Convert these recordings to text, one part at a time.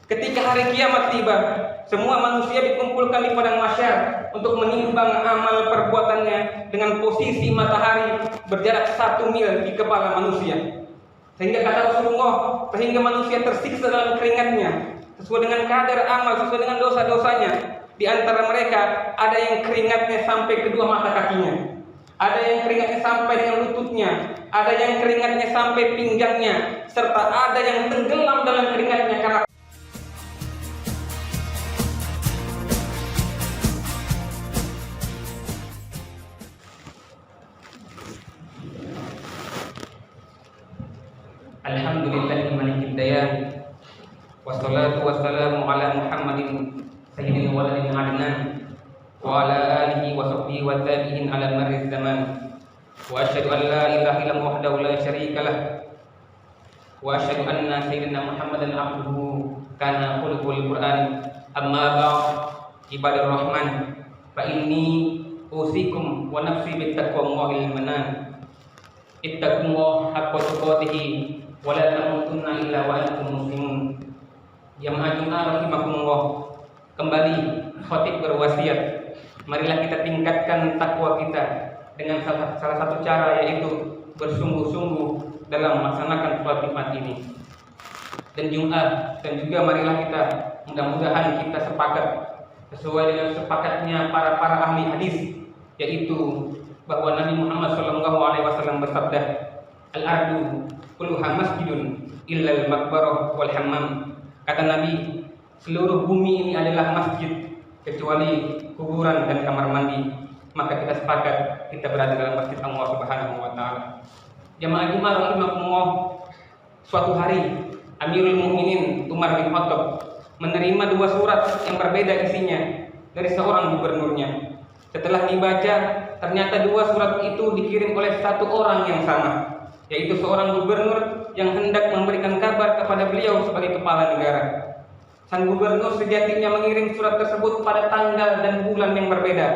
Ketika hari kiamat tiba, semua manusia dikumpulkan di padang mahsyar untuk menimbang amal perbuatannya dengan posisi matahari berjarak 1 mil di kepala manusia. Sehingga kata Rasulullah, sehingga manusia tersiksa dalam keringatnya sesuai dengan kadar amal, sesuai dengan dosa-dosanya. Di antara mereka ada yang keringatnya sampai kedua mata kakinya, ada yang keringatnya sampai dengan lututnya, ada yang keringatnya sampai pinggangnya, serta ada yang tenggelam dalam keringatnya karena Alhamdulillahi malikid dayan, wassalatu wassalamu ala Muhammadin sayyidil waladin adnan wa ala alihi wa sahbihi wa tabi'in ala marriz zaman. Wa asyhadu an la ilaha illallah wahdahu la syarika lah wa asyhadu anna sayyidina Muhammadan abduhu kana khuluqul Qur'an. Amma ba'd, ibadur rahman, fa inni usikum wa nafsi bittaqwallahil manan. Ittaqullaha haqqa tuqatih wa la tamutunna illa wa antum muslimun. Jamaah Jumat rahimakumullah, kembali khatib berwasiat, marilah kita tingkatkan takwa kita dengan salah satu cara, yaitu bersungguh-sungguh dalam melaksanakan sholat Jumat ini. Dan Jumat, dan juga marilah kita mudah-mudahan kita sepakat sesuai dengan sepakatnya para ahli hadis, yaitu bahwa Nabi Muhammad SAW bersabda, al-ardu kulluha masjidun illal maqbarah wal hammam. Kata Nabi, seluruh bumi ini adalah masjid kecuali kuburan dan kamar mandi. Maka kita sepakat kita berada dalam masjid Allah Subhanahu wa taala. Jamaah Jumat rahimakumullah, suatu hari Amirul Mukminin Umar bin Khattab menerima 2 surat yang berbeda isinya dari seorang gubernurnya. Setelah dibaca, ternyata 2 surat itu dikirim oleh satu orang yang sama, yaitu seorang gubernur yang hendak memberikan kabar kepada beliau sebagai kepala negara. Sang gubernur sejatinya mengirim surat tersebut pada tanggal dan bulan yang berbeda,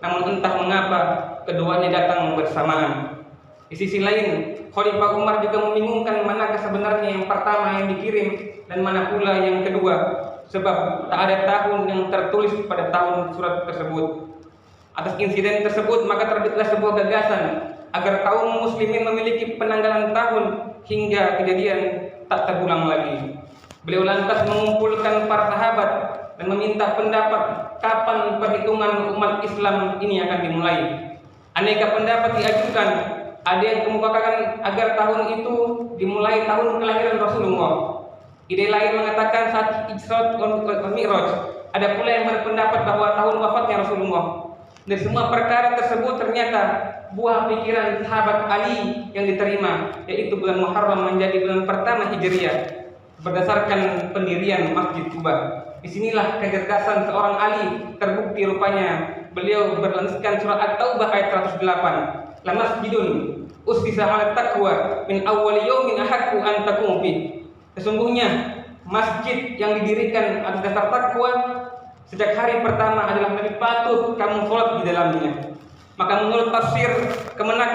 namun entah mengapa keduanya datang bersamaan. Di sisi lain, Khalifah Umar juga membingungkan manakah sebenarnya yang pertama yang dikirim dan mana pula yang kedua, sebab tak ada tahun yang tertulis pada tahun surat tersebut. Atas insiden tersebut, maka terbitlah sebuah gagasan agar kaum muslimin memiliki penanggalan tahun hingga kejadian tak terulang lagi. Beliau lantas mengumpulkan para sahabat dan meminta pendapat kapan perhitungan umat Islam ini akan dimulai. Aneka pendapat diajukan. Ada yang kemukakan agar tahun itu dimulai tahun kelahiran Rasulullah. Ide lain mengatakan saat Isra wal Mi'raj. Ada pula yang berpendapat bahwa tahun wafatnya Rasulullah. Dari semua perkara tersebut ternyata buah pikiran sahabat Ali yang diterima, yaitu bulan Muharram menjadi bulan pertama Hijriah berdasarkan pendirian Masjid Kuba. Disinilah kecerdasan seorang Ali terbukti rupanya. Beliau berlandaskan surah At-Taubah ayat 108. La masjidun ussisa 'ala taqwa min awwal yaumin ahaqqu an taqumu fi. Sesungguhnya masjid yang didirikan atas dasar takwa sejak hari pertama adalah lebih patut kamu sholat di dalamnya. Maka menurut tafsir Kemenak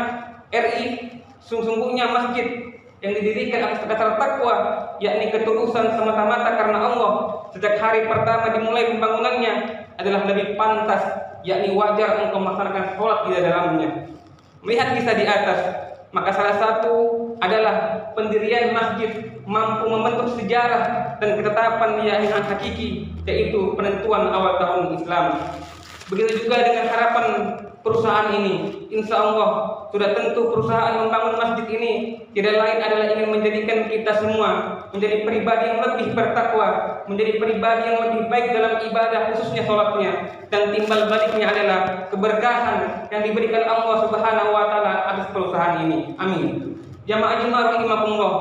RI, sesungguhnya masjid yang didirikan atas dasar takwa, yakni ketulusan semata-mata karena Allah, sejak hari pertama dimulai pembangunannya adalah lebih pantas, yakni wajar engkau melaksanakan sholat di dalamnya. Melihat kisah di atas, maka salah satu adalah pendirian masjid mampu membentuk sejarah dan ketetapan yang hakiki, yaitu penentuan awal tahun Islam. Begitu juga dengan harapan perusahaan ini. Insya Allah sudah tentu perusahaan membangun masjid ini tidak lain adalah ingin menjadikan kita semua menjadi pribadi yang lebih bertakwa, menjadi pribadi yang lebih baik dalam ibadah, khususnya sholatnya. Dan timbal baliknya adalah keberkahan yang diberikan Allah Subhanahu wa taala atas perusahaan ini. Amin. Jamaah Jumat rahimakumullah,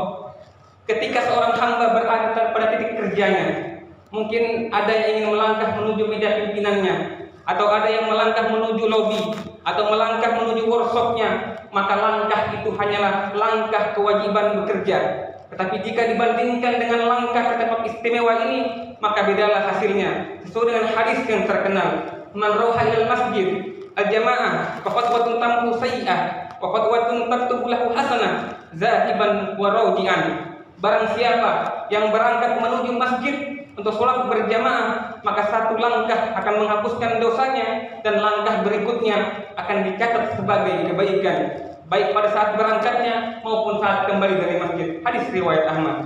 ketika seorang hamba berada pada titik kerjanya, mungkin ada yang ingin melangkah menuju meja pimpinannya, atau ada yang melangkah menuju lobi, atau melangkah menuju workshopnya, maka langkah itu hanyalah langkah kewajiban bekerja. Tetapi jika dibandingkan dengan langkah ke tempat istimewa ini, maka bedalah hasilnya. Sesuai dengan hadis yang terkenal, man roha ilal masjid al-jamaah faqad watun tamhu sayyi'ah wa qad watun taktubu lahu hasanah zahiban wa raji'an. Barang siapa yang berangkat menuju masjid untuk sholat berjamaah, maka satu langkah akan menghapuskan dosanya dan langkah berikutnya akan dicatat sebagai kebaikan, baik pada saat berangkatnya maupun saat kembali dari masjid. Hadis riwayat Ahmad.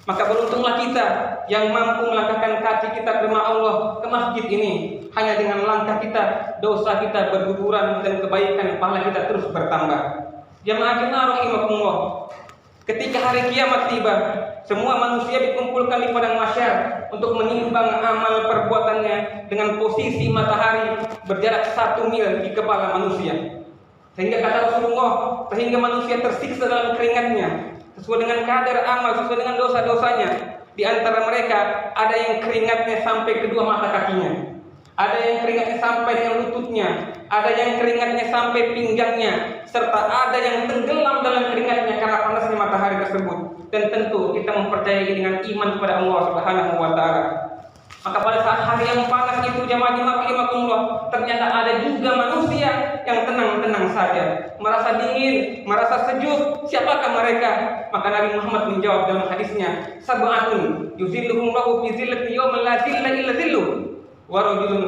Maka beruntunglah kita yang mampu melangkahkan kaki kita ke rumah Allah, ke masjid ini. Hanya dengan langkah kita, dosa kita berguguran dan kebaikan pahala kita terus bertambah. Jamaah rahimakumullah. Ketika hari kiamat tiba, semua manusia dikumpulkan di padang mahsyar untuk menimbang amal perbuatannya dengan posisi matahari berjarak 1 mil di kepala manusia. Sehingga kata Rasulullah, sehingga manusia tersiksa dalam keringatnya sesuai dengan kadar amal, sesuai dengan dosa-dosanya. Di antara mereka ada yang keringatnya sampai kedua mata kakinya, ada yang keringatnya sampai dengan lututnya, ada yang keringatnya sampai pinggangnya, serta ada yang tenggelam dalam keringatnya karena panasnya matahari tersebut. Dan tentu kita mempercayai dengan iman kepada Allah Subhanahu wa taala. Maka pada saat hari yang panas itu, jamaah rahimakumullah, ternyata ada juga manusia yang tenang-tenang saja, merasa dingin, merasa sejuk. Siapakah mereka? Maka Nabi Muhammad menjawab dalam hadisnya, sab'atun yuzilluhumullahu fi zillati yawmin la zilla illa zilluh, wa rajulun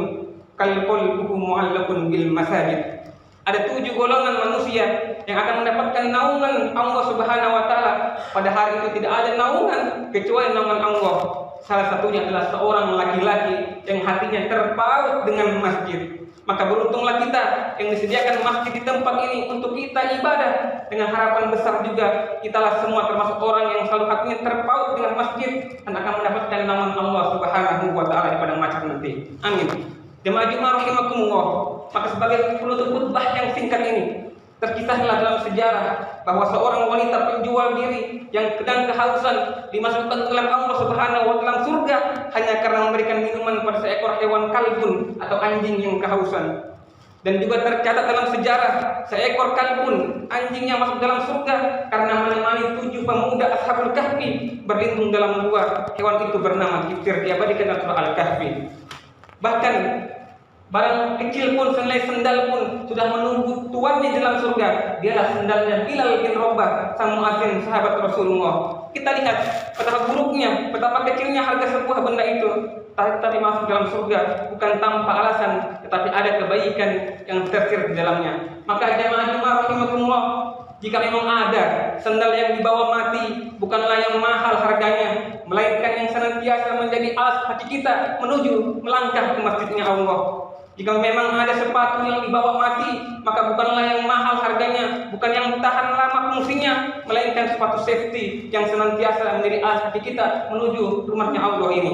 qalbuhu mu'allaqun bil masajid. Ada 7 golongan manusia yang akan mendapatkan naungan Allah Subhanahu wa taala. Pada hari itu tidak ada naungan kecuali naungan Allah. Salah satunya adalah seorang laki-laki yang hatinya terpaut dengan masjid. Maka beruntunglah kita yang disediakan masjid di tempat ini untuk kita ibadah. Dengan harapan besar juga kitalah semua termasuk orang yang selalu hatinya terpaut dengan masjid dan akan mendapatkan naungan Allah Subhanahu wa taala di padang mahsyar nanti. Amin. Jemaah rahimakumullah. Maka sebagai penutup khutbah yang singkat ini, terkisahlah dalam sejarah bahwa seorang wanita penjual diri yang sedang kehausan dimasukkan ke dalam Allah Subhanahu wa taala surga hanya karena memberikan minuman pada seekor hewan kalbun atau anjing yang kehausan. Dan juga tercatat dalam sejarah seekor kalbun, anjingnya masuk dalam surga karena menemani 7 pemuda Ashabul Kahfi berlindung dalam gua. Hewan itu bernama Kifir, diabadikan dalam surah Al-Kahfi. Bahkan barang kecil pun, senilai sendal pun sudah menunggu tuannya dalam surga. Dialah sendalnya Bilal bin Rabah, sang muadzin sahabat Rasulullah. Kita lihat betapa buruknya, betapa kecilnya harga sebuah benda itu. Tapi masuk dalam surga bukan tanpa alasan, tetapi ada kebaikan yang tersirat di dalamnya. Maka jamaah rahimakumullah, jika memang ada sendal yang dibawa mati, bukanlah yang mahal harganya, melainkan yang senantiasa menjadi alas kaki kita menuju melangkah ke masjidnya Allah. Jika memang ada sepatu yang dibawa mati, maka bukanlah yang mahal harganya, bukan yang tahan lama fungsinya, melainkan sepatu safety yang senantiasa menjadi alas kaki kita menuju rumahnya Allah ini.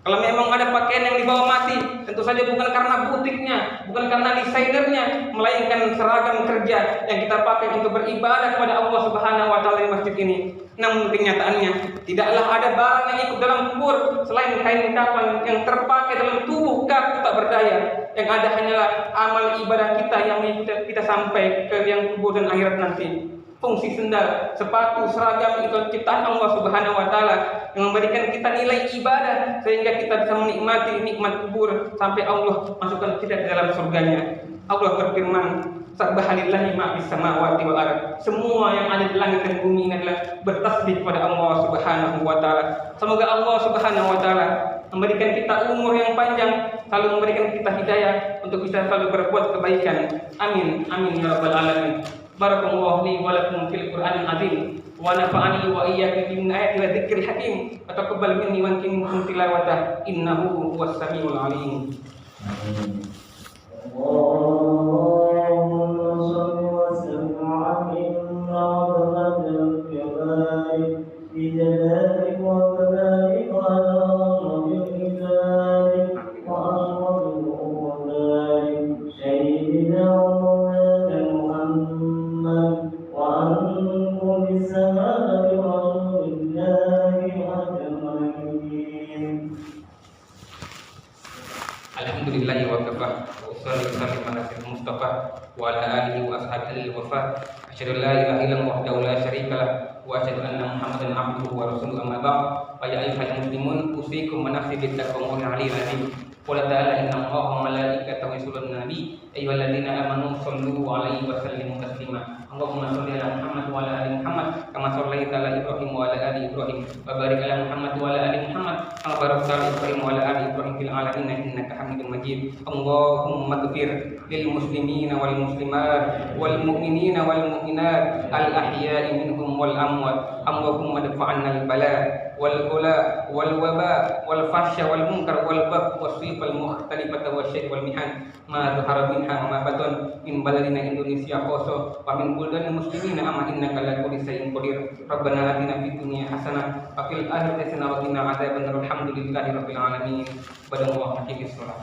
Kalau memang ada pakaian yang dibawa mati, tentu saja bukan karena butiknya, bukan karena desainernya, melainkan seragam kerja yang kita pakai untuk beribadah kepada Allah Subhanahu wa taala di masjid ini. Namun kenyataannya tidaklah ada barang yang ikut dalam kubur selain kain kafan yang terpakai dalam tubuh kaku tak berdaya. Yang ada hanyalah amal ibadah kita yang mengikuti kita sampai ke yang kubur dan akhirat nanti. Fungsi sendal, sepatu, seragam itu ciptaan Allah Subhanahu wa taala yang memberikan kita nilai ibadah sehingga kita bisa menikmati nikmat kubur sampai Allah masukkan kita ke dalam surganya. Allah berfirman, "Subhanallahi ma fis samawati wal ardh." Semua yang ada di langit dan bumi ini adalah bertasbih kepada Allah Subhanahu wa taala. Semoga Allah Subhanahu wa taala memberikan kita umur yang panjang, selalu memberikan kita hidayah untuk bisa selalu berbuat kebaikan. Amin. Amin ya rabbal alamin. Barakallahu li wa lakum fil Qur'anil azim wa nafa'ani wa iyyakum min ayati wa dzikril hakim wa taqabbal minni wa minkum tilawatah innahu huwas samiul alim. Allahumma shalli wa sallim ala Alhamdulillahi wa kafah wa sallallahu alaihi wa sallam Mustafa wa ala alihi wa ashabihi al-wafa. Asyhadu an la ilaha illallah wahdahu la syarika lah wa asyhadu anna Muhammadan abduhu wa rasuluhu amma ba'd. Wa ya ayyuhal muslimun usikum wa nafsi bittaqwal aliyil azim. Qul ta'ala inna Allaha wa malaikatahu yusholluna 'alan nabi ayyuhalladzina amanu shallu 'alaihi wa sallimu taslima. Allahumma shalli ala Muhammad wa ala ali Muhammad kama shallaita ala Ibrahim wa ala ali Ibrahim wa barik ala Muhammad wa ala ali Muhammad kama barakta ala Ibrahim wa ala ali Ibrahim fil alamin innaka Hamidum Majid. Allahumma ighfir lil muslimina wal muslimat wal mu'minina wal mu'minat al ahya'i minhum wal amwat. Allahumma dafa'anna al bala wal ghula wal waba wal fahsya wal munkar wal bagh was sifal mukhtalifata wasyai wal mihan ma dhahara minha wa ma batan min baladina Indonesia khoso wa min buldanil muslimina amma innaka la kulli shay'in qadir. Rabbana atina fid dunya hasanah wa fil akhirati hasanah wa qina adzabannar. Alhamdulillahi rabbil alamin. Badallahu aqimi shalah.